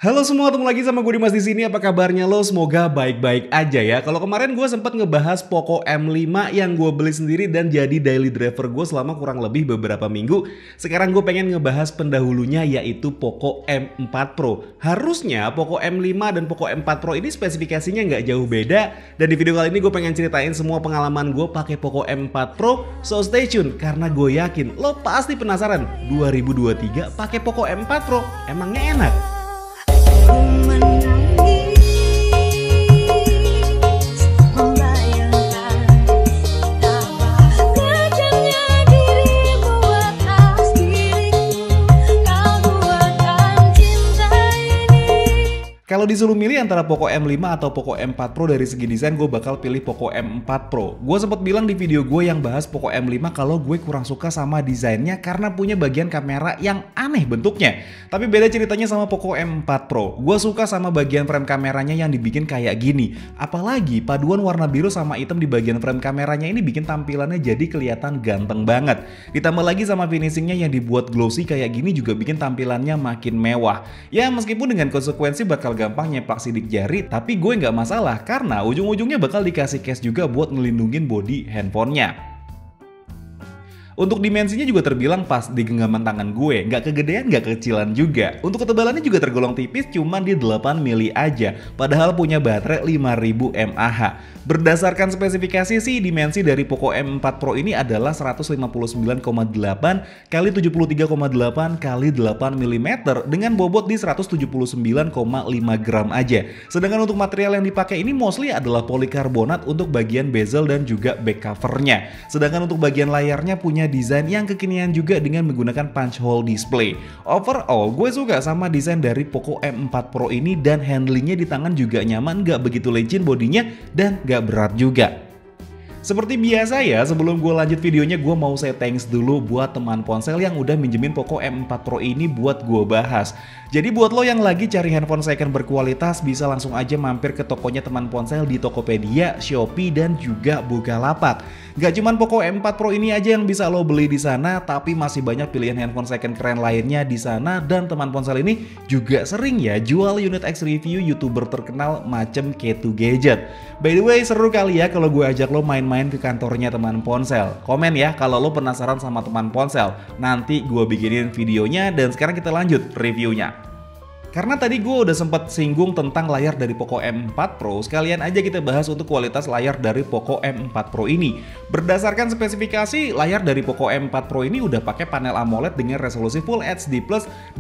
Halo semua, ketemu lagi sama gue Dimas di sini. Apa kabarnya lo? Semoga baik-baik aja ya. Kalau kemarin gue sempat ngebahas Poco M5 yang gue beli sendiri dan jadi daily driver gue selama kurang lebih beberapa minggu. Sekarang gue pengen ngebahas pendahulunya, yaitu Poco M4 Pro. Harusnya Poco M5 dan Poco M4 Pro ini spesifikasinya nggak jauh beda. Dan di video kali ini gue pengen ceritain semua pengalaman gue pakai Poco M4 Pro. So stay tune karena gue yakin lo pasti penasaran 2023 pakai Poco M4 Pro emangnya enak? Kalau disuruh milih antara Poco M5 atau Poco M4 Pro dari segi desain, gue bakal pilih Poco M4 Pro. Gue sempat bilang di video gue yang bahas Poco M5 kalau gue kurang suka sama desainnya karena punya bagian kamera yang aneh bentuknya. Tapi beda ceritanya sama Poco M4 Pro. Gue suka sama bagian frame kameranya yang dibikin kayak gini. Apalagi paduan warna biru sama hitam di bagian frame kameranya ini bikin tampilannya jadi kelihatan ganteng banget. Ditambah lagi sama finishingnya yang dibuat glossy kayak gini juga bikin tampilannya makin mewah. Ya meskipun dengan konsekuensi bakal gampang nyeplak sidik jari, tapi gue nggak masalah karena ujung-ujungnya bakal dikasih case juga buat ngelindungin bodi handphonenya. Untuk dimensinya juga terbilang pas di genggaman tangan gue, nggak kegedean nggak kecilan juga. Untuk ketebalannya juga tergolong tipis, cuman di 8 mili aja, padahal punya baterai 5000 mAh. Berdasarkan spesifikasi sih, dimensi dari Poco M4 Pro ini adalah 159,8 x 73,8 x 8 mm dengan bobot di 179,5 gram aja. Sedangkan untuk material yang dipakai ini mostly adalah polikarbonat untuk bagian bezel dan juga back covernya. Sedangkan untuk bagian layarnya punya desain yang kekinian juga dengan menggunakan punch hole display. Overall, gue suka sama desain dari Poco M4 Pro ini dan handlingnya di tangan juga nyaman, nggak begitu licin bodinya dan gak berat juga. Seperti biasa ya, sebelum gue lanjut videonya gue mau say thanks dulu buat teman ponsel yang udah minjemin Poco M4 Pro ini buat gue bahas. Jadi buat lo yang lagi cari handphone second berkualitas bisa langsung aja mampir ke tokonya teman ponsel di Tokopedia, Shopee, dan juga Bukalapak. Gak cuman Poco M4 Pro ini aja yang bisa lo beli di sana, tapi masih banyak pilihan handphone second keren lainnya di sana, dan teman ponsel ini juga sering ya jual unit X review YouTuber terkenal macem K2 Gadget. By the way, seru kali ya kalau gue ajak lo main-main ke kantornya teman ponsel. Komen ya kalau lo penasaran sama teman ponsel. Nanti gue bikinin videonya, dan sekarang kita lanjut reviewnya. Karena tadi gue udah sempat singgung tentang layar dari Poco M4 Pro, sekalian aja kita bahas untuk kualitas layar dari Poco M4 Pro ini. Berdasarkan spesifikasi, layar dari Poco M4 Pro ini udah pakai panel AMOLED dengan resolusi Full HD+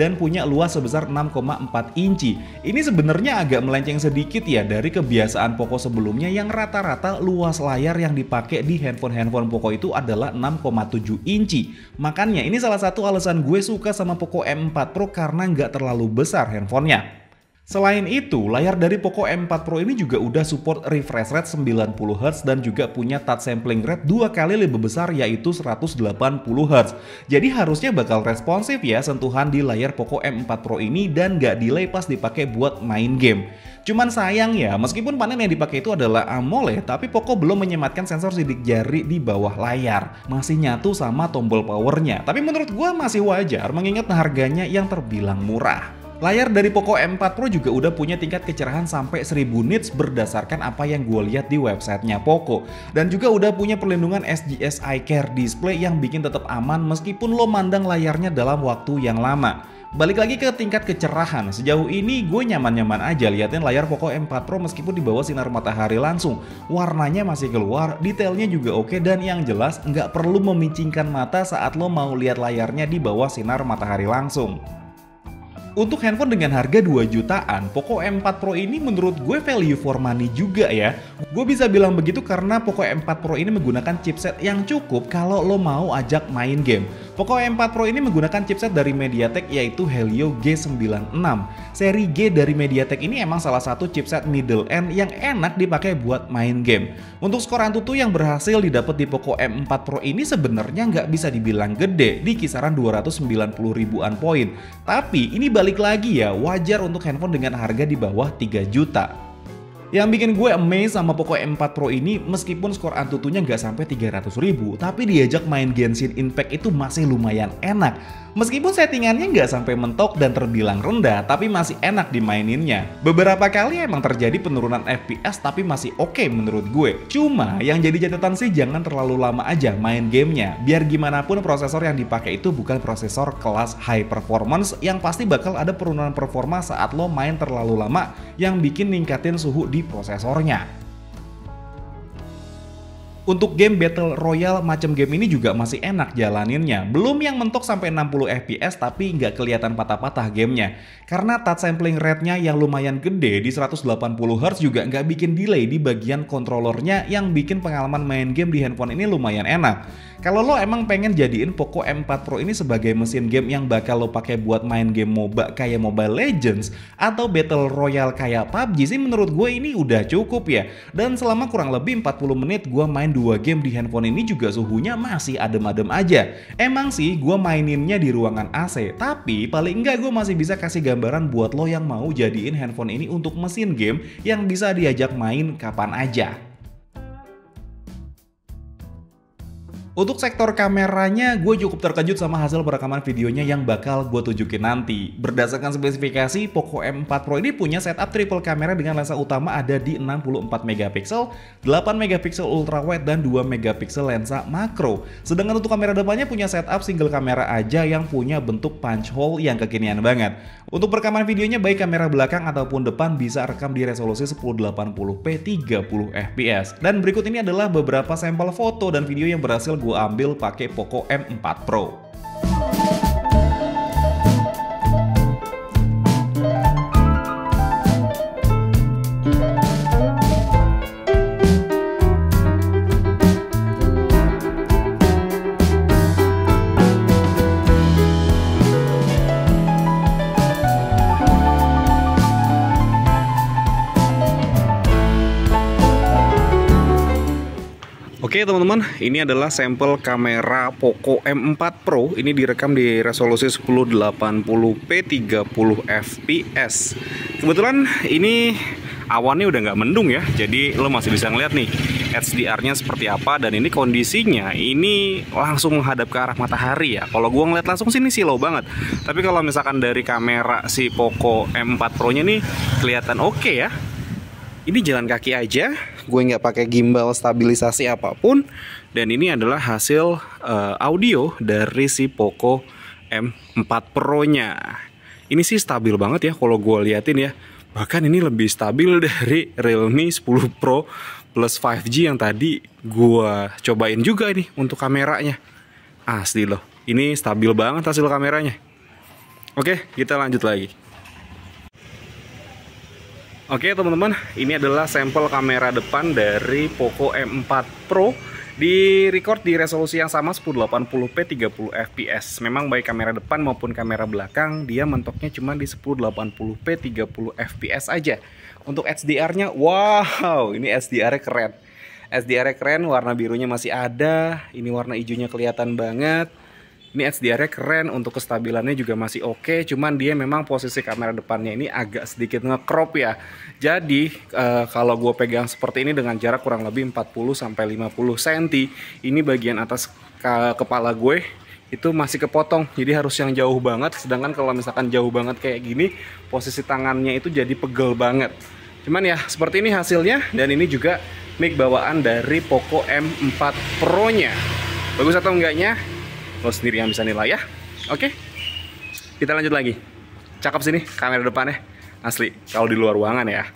dan punya luas sebesar 6,4 inci. Ini sebenarnya agak melenceng sedikit ya dari kebiasaan Poco sebelumnya yang rata-rata luas layar yang dipakai di handphone Poco itu adalah 6,7 inci. Makanya ini salah satu alasan gue suka sama Poco M4 Pro karena nggak terlalu besar handphonenya. Selain itu, layar dari Poco M4 Pro ini juga udah support refresh rate 90Hz dan juga punya touch sampling rate 2 kali lebih besar, yaitu 180Hz. Jadi harusnya bakal responsif ya sentuhan di layar Poco M4 Pro ini dan gak delay pas dipakai buat main game. Cuman sayang ya, meskipun panel yang dipakai itu adalah AMOLED, tapi Poco belum menyematkan sensor sidik jari di bawah layar. Masih nyatu sama tombol powernya, tapi menurut gua masih wajar mengingat harganya yang terbilang murah. Layar dari Poco M4 Pro juga udah punya tingkat kecerahan sampai 1000 nits berdasarkan apa yang gue lihat di websitenya Poco. Dan juga udah punya perlindungan SGS Eye Care Display yang bikin tetap aman meskipun lo mandang layarnya dalam waktu yang lama. Balik lagi ke tingkat kecerahan, sejauh ini gue nyaman-nyaman aja liatin layar Poco M4 Pro meskipun di bawah sinar matahari langsung. Warnanya masih keluar, detailnya juga oke, dan yang jelas nggak perlu memicingkan mata saat lo mau lihat layarnya di bawah sinar matahari langsung. Untuk handphone dengan harga 2 jutaan, Poco M4 Pro ini menurut gue value for money juga ya. Gue bisa bilang begitu karena Poco M4 Pro ini menggunakan chipset yang cukup kalau lo mau ajak main game. Poco M4 Pro ini menggunakan chipset dari MediaTek yaitu Helio G96. Seri G dari MediaTek ini emang salah satu chipset middle end yang enak dipakai buat main game. Untuk skor Antutu yang berhasil didapat di Poco M4 Pro ini sebenarnya nggak bisa dibilang gede, di kisaran 290 ribuan poin. Tapi ini balik lagi ya, wajar untuk handphone dengan harga di bawah 3 juta. Yang bikin gue amazed sama Poco M4 Pro ini, meskipun skor Antutunya nggak sampai 300.000, tapi diajak main Genshin Impact itu masih lumayan enak. Meskipun settingannya nggak sampai mentok dan terbilang rendah, tapi masih enak dimaininnya. Beberapa kali emang terjadi penurunan FPS, tapi masih oke menurut gue. Cuma yang jadi catatan sih jangan terlalu lama aja main gamenya. Biar gimana pun prosesor yang dipakai itu bukan prosesor kelas high performance yang pasti bakal ada penurunan performa saat lo main terlalu lama yang bikin ningkatin suhu di prosesornya. Untuk game Battle Royale macam game ini juga masih enak jalaninnya. Belum yang mentok sampai 60 FPS tapi nggak kelihatan patah-patah gamenya. Karena touch sampling rate-nya yang lumayan gede di 180Hz juga nggak bikin delay di bagian kontrolernya yang bikin pengalaman main game di handphone ini lumayan enak. Kalau lo emang pengen jadiin Poco M4 Pro ini sebagai mesin game yang bakal lo pakai buat main game MOBA kayak Mobile Legends atau Battle Royale kayak PUBG sih menurut gue ini udah cukup ya. Dan selama kurang lebih 40 menit gue main 2 game di handphone ini juga suhunya masih adem-adem aja. Emang sih gue maininnya di ruangan AC, tapi paling enggak gue masih bisa kasih gambaran buat lo yang mau jadiin handphone ini untuk mesin game yang bisa diajak main kapan aja. Untuk sektor kameranya, gue cukup terkejut sama hasil perekaman videonya yang bakal gue tunjukin nanti. Berdasarkan spesifikasi, Poco M4 Pro ini punya setup triple kamera dengan lensa utama ada di 64 megapiksel, 8 megapiksel ultrawide, dan 2 megapiksel lensa makro. Sedangkan untuk kamera depannya punya setup single kamera aja yang punya bentuk punch hole yang kekinian banget. Untuk perekaman videonya baik kamera belakang ataupun depan bisa rekam di resolusi 1080p 30fps. Dan berikut ini adalah beberapa sampel foto dan video yang berhasil gue ambil pakai Poco M4 Pro. Oke teman-teman, ini adalah sampel kamera Poco M4 Pro. Ini direkam di resolusi 1080p 30fps. Kebetulan ini awannya udah nggak mendung ya, jadi lo masih bisa ngeliat nih HDR-nya seperti apa. Dan ini kondisinya ini langsung menghadap ke arah matahari ya. Kalau gua ngeliat langsung sini sih low banget. Tapi kalau misalkan dari kamera si Poco M4 Pro-nya nih kelihatan oke ya. Ini jalan kaki aja, gue nggak pakai gimbal stabilisasi apapun. Dan ini adalah hasil audio dari si Poco M4 Pro-nya. Ini sih stabil banget ya kalau gue liatin ya. Bahkan ini lebih stabil dari Realme 10 Pro plus 5G yang tadi gue cobain juga nih untuk kameranya. Asli loh, ini stabil banget hasil kameranya. Oke, kita lanjut lagi. Oke teman-teman, ini adalah sampel kamera depan dari Poco M4 Pro. Di record di resolusi yang sama 1080p 30fps. Memang baik kamera depan maupun kamera belakang dia mentoknya cuma di 1080p 30fps aja. Untuk HDR-nya, wow, ini HDR-nya keren. HDR-nya keren, warna birunya masih ada. Ini warna hijaunya kelihatan banget. Ini HDR-nya keren, untuk kestabilannya juga masih oke. Cuman dia memang posisi kamera depannya ini agak sedikit nge-crop ya. Jadi kalau gue pegang seperti ini dengan jarak kurang lebih 40-50 cm, ini bagian atas kepala gue itu masih kepotong. Jadi harus yang jauh banget. Sedangkan kalau misalkan jauh banget kayak gini, posisi tangannya itu jadi pegel banget. Cuman ya seperti ini hasilnya. Dan ini juga mic bawaan dari Poco M4 Pro-nya. Bagus atau enggaknya? Lo sendiri yang bisa nilai ya. Oke, kita lanjut lagi. Cakep sini kamera depannya, asli kalau di luar ruangan ya.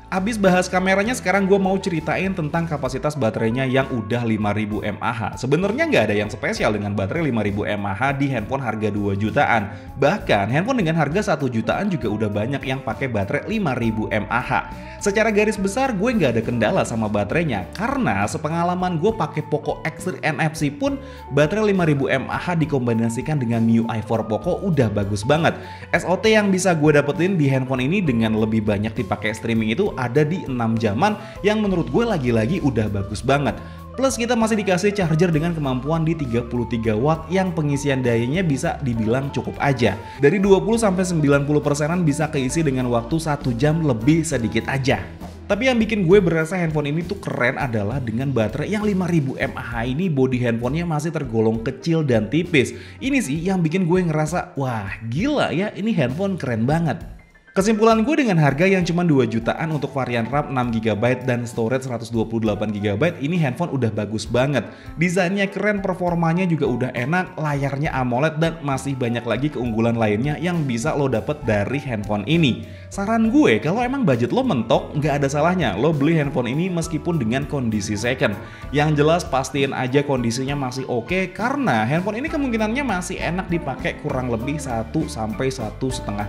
Abis bahas kameranya, sekarang gue mau ceritain tentang kapasitas baterainya yang udah 5000 mAh. Sebenarnya nggak ada yang spesial dengan baterai 5000 mAh di handphone harga 2 jutaan. Bahkan handphone dengan harga 1 jutaan juga udah banyak yang pakai baterai 5000 mAh. Secara garis besar gue nggak ada kendala sama baterainya, karena sepengalaman gue pakai Poco X3 NFC pun baterai 5000 mAh dikombinasikan dengan MIUI 4 Poco udah bagus banget. SOT yang bisa gue dapetin di handphone ini dengan lebih banyak dipakai streaming itu ada di 6 jaman yang menurut gue lagi-lagi udah bagus banget. Plus kita masih dikasih charger dengan kemampuan di 33 watt yang pengisian dayanya bisa dibilang cukup aja. Dari 20-90%an bisa keisi dengan waktu 1 jam lebih sedikit aja. Tapi yang bikin gue berasa handphone ini tuh keren adalah dengan baterai yang 5000 mAh ini, body handphonenya masih tergolong kecil dan tipis. Ini sih yang bikin gue ngerasa, wah gila ya, ini handphone keren banget. Kesimpulan gue dengan harga yang cuma 2 jutaan untuk varian RAM 6GB dan storage 128GB, ini handphone udah bagus banget. Desainnya keren, performanya juga udah enak, layarnya AMOLED dan masih banyak lagi keunggulan lainnya yang bisa lo dapet dari handphone ini. Saran gue, kalau emang budget lo mentok, nggak ada salahnya lo beli handphone ini meskipun dengan kondisi second. Yang jelas pastiin aja kondisinya masih oke, karena handphone ini kemungkinannya masih enak dipakai kurang lebih 1-1,5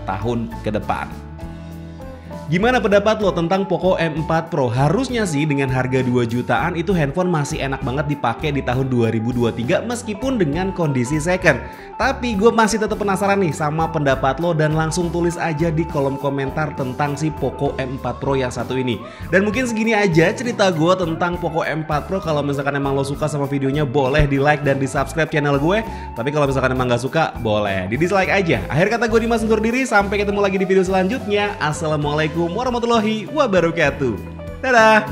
tahun ke depan. Gimana pendapat lo tentang Poco M4 Pro? Harusnya sih dengan harga 2 jutaan itu handphone masih enak banget dipakai di tahun 2023 meskipun dengan kondisi second. Tapi gue masih tetap penasaran nih sama pendapat lo dan langsung tulis aja di kolom komentar tentang si Poco M4 Pro yang satu ini. Dan mungkin segini aja cerita gue tentang Poco M4 Pro. Kalau misalkan emang lo suka sama videonya boleh di like dan di subscribe channel gue. Tapi kalau misalkan emang gak suka boleh di dislike aja. Akhir kata gue Dimas undur diri, sampai ketemu lagi di video selanjutnya. Assalamualaikum warahmatullahi wabarakatuh. Dadah.